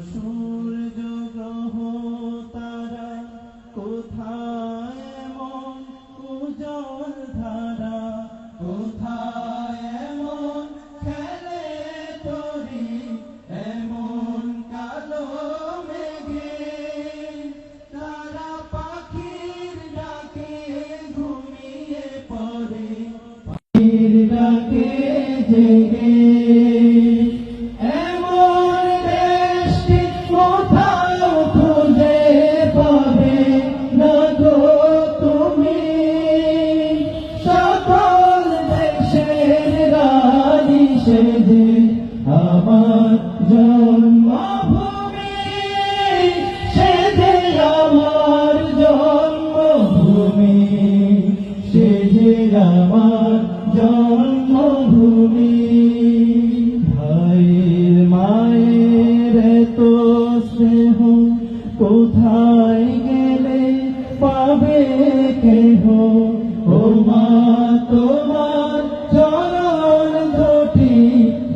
সূর্য গ্রহ তারা কোথায় এমন উজ্জ্বল ধারা, কোথায় এমন খেলে তরি এমন কালো মেঘে, তারা পাখির ডাকে ঘুমিয়ে পড়ে, পাখির ডাকে জেগে। আমার জন্মভূমি সে যে আমার জন্মভূমি, সে যে আমার জন্মভূমি। ভাইয়ের মায়ের এত স্নেহ কোথায় গেলে পাবে কেহ, ও মা তোমার চরণ দুটি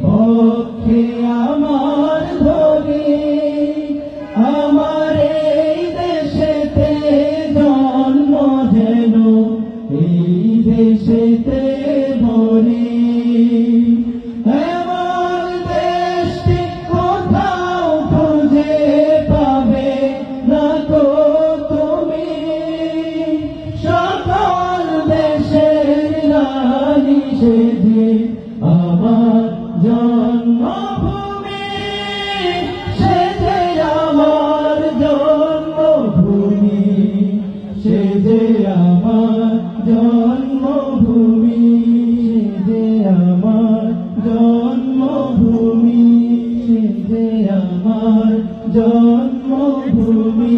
পক্ষে আমার ধরি, আমার এই দেশেতে জন্ম যেন এই দেশেতে মরি। এমন দেশটি কোথাও খুঁজে পাবে না গো তুমি, সকল দেশের রানী সে যে আমার জন্মভূমি, সে যে আমার জন্মভূমি, সে যে আমার জন্মভূমি, সে যে আমার জন্মভূমি, সে যে আমার জন্মভূমি।